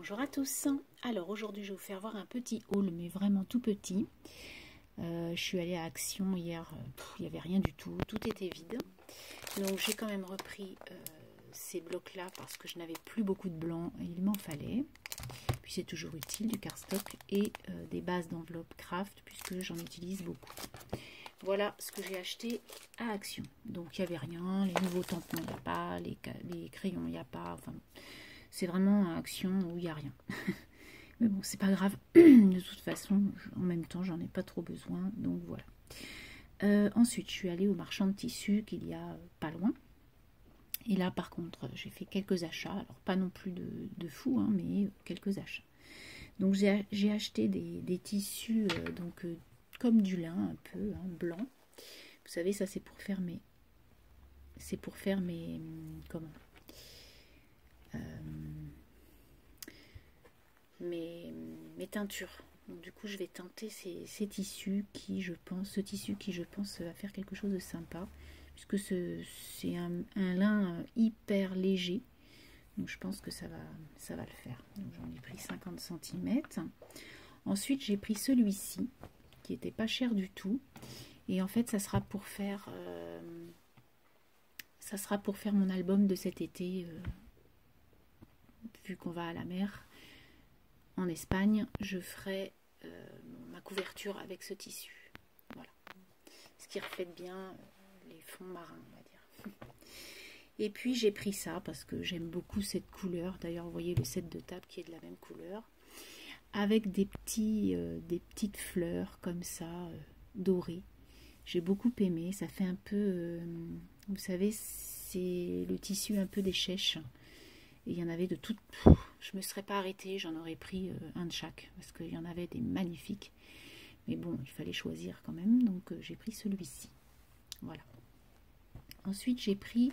Bonjour à tous. Alors aujourd'hui je vais vous faire voir un petit haul, mais vraiment tout petit. Je suis allée à Action hier, il n'y avait rien du tout, tout était vide. Donc j'ai quand même repris ces blocs là parce que je n'avais plus beaucoup de blanc et il m'en fallait. Puis c'est toujours utile, du cardstock et des bases d'enveloppe craft puisque j'en utilise beaucoup. Voilà ce que j'ai acheté à Action. Donc il n'y avait rien, les nouveaux tampons il n'y a pas, les crayons il n'y a pas, enfin... C'est vraiment à Action où il n'y a rien. Mais bon, c'est pas grave. De toute façon, en même temps, j'en ai pas trop besoin. Donc voilà. Ensuite, je suis allée au marchand de tissus qu'il y a pas loin. Et là, par contre, j'ai fait quelques achats. Alors, pas non plus de fou, hein, mais quelques achats. Donc, j'ai acheté des tissus comme du lin, un peu, hein, blanc. Vous savez, ça, c'est pour faire mes... C'est pour faire mes... Comment mes teintures. Donc, du coup, je vais teinter ces tissus qui, je pense, va faire quelque chose de sympa, puisque c'est un lin hyper léger. Donc, je pense que ça va le faire. Donc, j'en ai pris 50 cm. Ensuite, j'ai pris celui-ci, qui était pas cher du tout. Et en fait, ça sera pour faire mon album de cet été. Vu qu'on va à la mer en Espagne, je ferai ma couverture avec ce tissu. Voilà. Ce qui reflète bien les fonds marins, on va dire. Et puis j'ai pris ça parce que j'aime beaucoup cette couleur. D'ailleurs, vous voyez le set de table qui est de la même couleur. Avec des petites fleurs comme ça, dorées. J'ai beaucoup aimé. Ça fait un peu... vous savez, c'est le tissu un peu des chèches. Et il y en avait de toutes. Je ne me serais pas arrêtée, j'en aurais pris un de chaque. Parce qu'il y en avait des magnifiques. Mais bon, il fallait choisir quand même. Donc j'ai pris celui-ci. Voilà. Ensuite, j'ai pris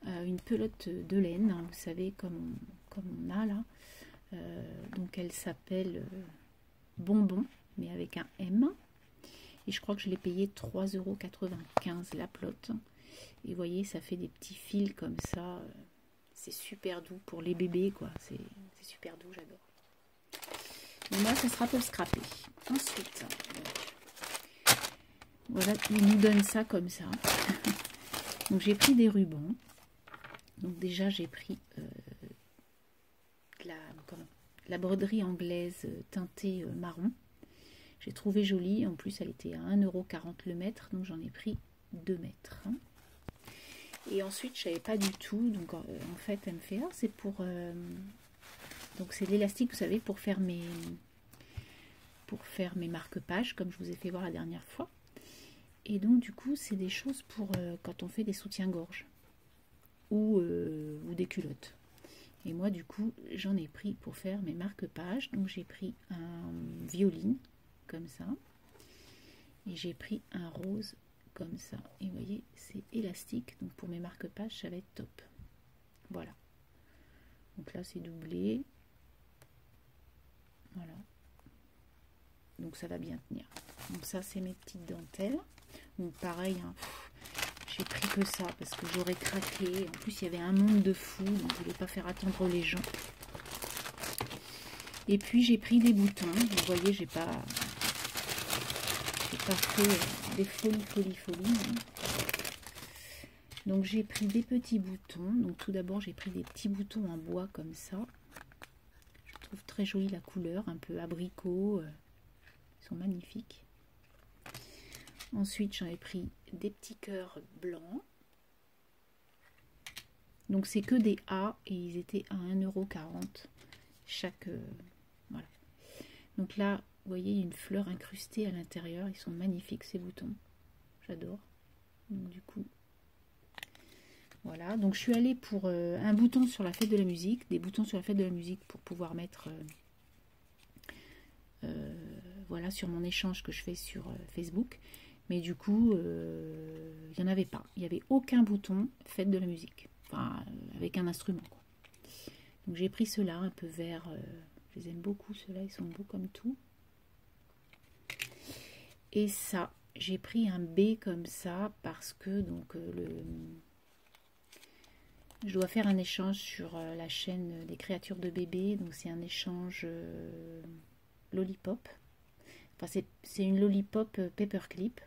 une pelote de laine. Hein, vous savez, comme on a là. Donc elle s'appelle Bonbon, mais avec un M. Et je crois que je l'ai payé 3,95 € la pelote. Et vous voyez, ça fait des petits fils comme ça. C'est super doux pour les bébés, quoi. C'est super doux, j'adore. Et moi, ça sera pour scraper. Ensuite, voilà, il nous donne ça comme ça. Donc, j'ai pris des rubans. Donc, déjà, j'ai pris la broderie anglaise teintée marron. J'ai trouvé jolie. En plus, elle était à 1,40 € le mètre. Donc, j'en ai pris 2 mètres. Et ensuite, je savais pas du tout. Donc, en fait, elle me fait, ah, c'est pour... donc, c'est l'élastique, vous savez, pour faire mes marque-pages, comme je vous ai fait voir la dernière fois. Et donc, du coup, c'est des choses pour quand on fait des soutiens-gorge ou des culottes. Et moi, du coup, j'en ai pris pour faire mes marque-pages. Donc, j'ai pris un violine, comme ça. Et j'ai pris un rose comme ça, et vous voyez, c'est élastique, donc pour mes marque-pages ça va être top. Voilà, donc là c'est doublé, voilà, donc ça va bien tenir. Donc ça c'est mes petites dentelles. Donc pareil, hein, j'ai pris que ça parce que j'aurais craqué. En plus il y avait un monde de fous, donc je ne voulais pas faire attendre les gens. Et puis j'ai pris des boutons. Vous voyez, j'ai pas fait des folies. Donc j'ai pris des petits boutons. Donc tout d'abord j'ai pris des petits boutons en bois comme ça. Je trouve très jolie la couleur, un peu abricot. Ils sont magnifiques. Ensuite j'en ai pris des petits cœurs blancs. Donc c'est que des A et ils étaient à 1,40 € chaque. Voilà. Donc là, vous voyez, il y a une fleur incrustée à l'intérieur. Ils sont magnifiques ces boutons. J'adore. Donc du coup, voilà. Donc je suis allée pour un bouton sur la fête de la musique. Des boutons sur la fête de la musique pour pouvoir mettre... voilà, sur mon échange que je fais sur Facebook. Mais du coup, il n'y en avait pas. Il n'y avait aucun bouton fête de la musique. Enfin, avec un instrument, quoi. Donc j'ai pris ceux-là, un peu vert. Je les aime beaucoup, ceux-là. Ils sont beaux comme tout. Et ça, j'ai pris un B comme ça parce que donc Je dois faire un échange sur la chaîne des créatures de bébés. Donc c'est un échange lollipop. Enfin c'est une lollipop paperclip.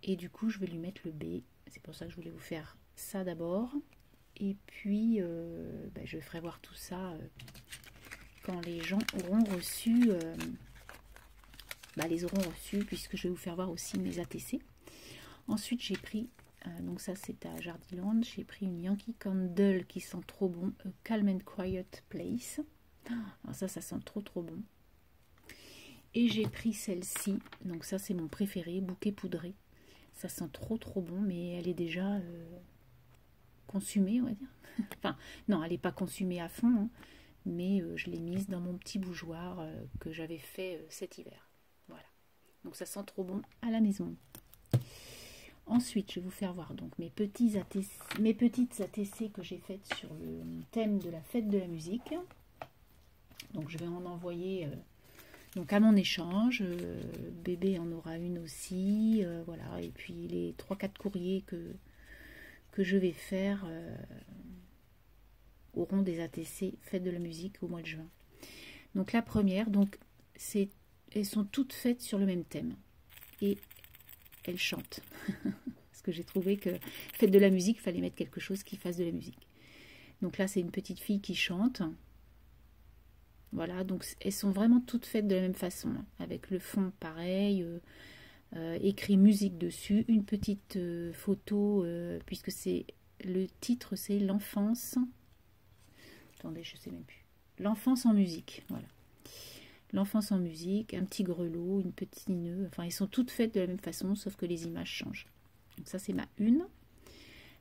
Et du coup je vais lui mettre le B. C'est pour ça que je voulais vous faire ça d'abord. Et puis je ferai voir tout ça quand les gens auront reçu... les auront reçus, puisque je vais vous faire voir aussi mes ATC. Ensuite j'ai pris... donc ça c'est à Jardiland, j'ai pris une Yankee Candle qui sent trop bon, A Calm and Quiet Place. Alors ça sent trop bon. Et j'ai pris celle-ci, donc ça c'est mon préféré, Bouquet Poudré. Ça sent trop bon, mais elle est déjà consumée, on va dire. Enfin non, elle n'est pas consumée à fond, hein, mais je l'ai mise dans mon petit bougeoir que j'avais fait cet hiver. Voilà, donc ça sent trop bon à la maison. Ensuite, je vais vous faire voir donc mes petites ATC que j'ai faites sur le thème de la fête de la musique. Donc, je vais en envoyer donc à mon échange. Bébé en aura une aussi. Voilà. Et puis, les 3-4 courriers que je vais faire auront des ATC fête de la musique au mois de juin. Donc, la première, donc elles sont toutes faites sur le même thème. Et elle chante. Parce que j'ai trouvé que fête de la musique, il fallait mettre quelque chose qui fasse de la musique. Donc là, c'est une petite fille qui chante. Voilà, donc elles sont vraiment toutes faites de la même façon. Avec le fond pareil, écrit musique dessus. Une petite photo, puisque c'est le titre, c'est l'enfance. Attendez, je sais même plus. L'enfance en musique, voilà. L'enfance en musique, un petit grelot, une petite nœud. Enfin, elles sont toutes faites de la même façon, sauf que les images changent. Donc ça, c'est ma 1.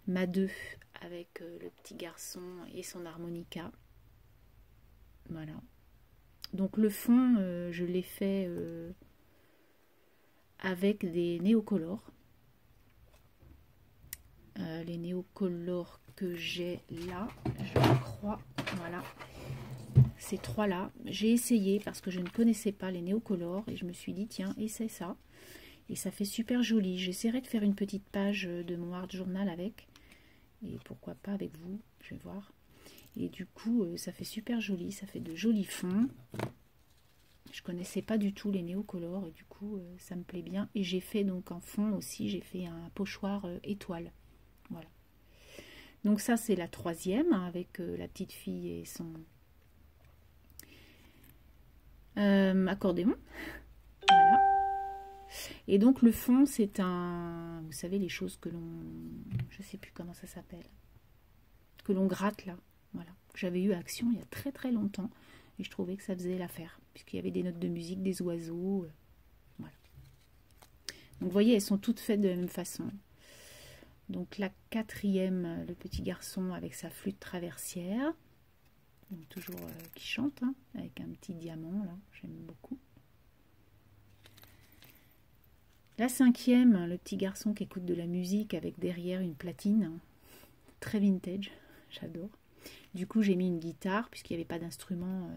Ma 2, avec le petit garçon et son harmonica. Voilà. Donc le fond, je l'ai fait avec des néocolores. Les néocolores que j'ai là, je crois. Voilà. Ces 3 là, j'ai essayé parce que je ne connaissais pas les néocolores et je me suis dit tiens, essaie ça et ça fait super joli. J'essaierai de faire une petite page de mon art journal avec et pourquoi pas avec vous, je vais voir. Et du coup ça fait super joli, ça fait de jolis fonds. Je connaissais pas du tout les néocolores et du coup ça me plaît bien. Et j'ai fait donc en fond aussi, j'ai fait un pochoir étoile. Voilà. Donc ça c'est la 3e avec la petite fille et son accordéon. Voilà. Et donc le fond c'est un, vous savez les choses que l'on, je sais plus comment ça s'appelle, que l'on gratte là, voilà, que j'avais eu à Action il y a très longtemps et je trouvais que ça faisait l'affaire puisqu'il y avait des notes de musique, des oiseaux, voilà. Donc vous voyez elles sont toutes faites de la même façon. Donc la 4e, le petit garçon avec sa flûte traversière. Donc toujours qui chante, hein, avec un petit diamant, là, j'aime beaucoup. La 5e, le petit garçon qui écoute de la musique avec derrière une platine, hein, très vintage, j'adore. Du coup, j'ai mis une guitare, puisqu'il n'y avait pas d'instrument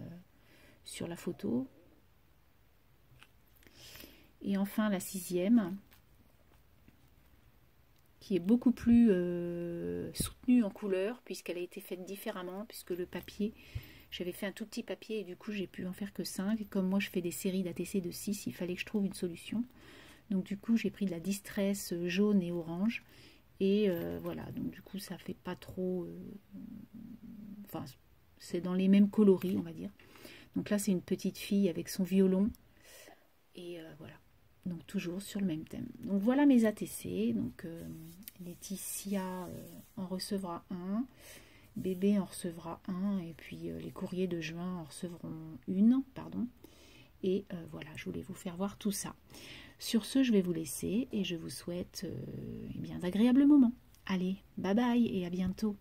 sur la photo. Et enfin, la 6e, qui est beaucoup plus soutenue en couleur puisqu'elle a été faite différemment, puisque le papier, j'avais fait un tout petit papier et du coup j'ai pu en faire que 5. Et comme moi je fais des séries d'ATC de 6, il fallait que je trouve une solution. Donc du coup j'ai pris de la distress jaune et orange et voilà, donc du coup ça fait pas trop, enfin c'est dans les mêmes coloris on va dire. Donc là c'est une petite fille avec son violon et voilà. Donc toujours sur le même thème. Donc voilà mes ATC. Donc Laetitia en recevra un, bébé en recevra un, et puis les courriers de juin en recevront une, pardon. Et voilà, je voulais vous faire voir tout ça. Sur ce, je vais vous laisser et je vous souhaite eh bien d'agréables moments. Allez, bye bye et à bientôt.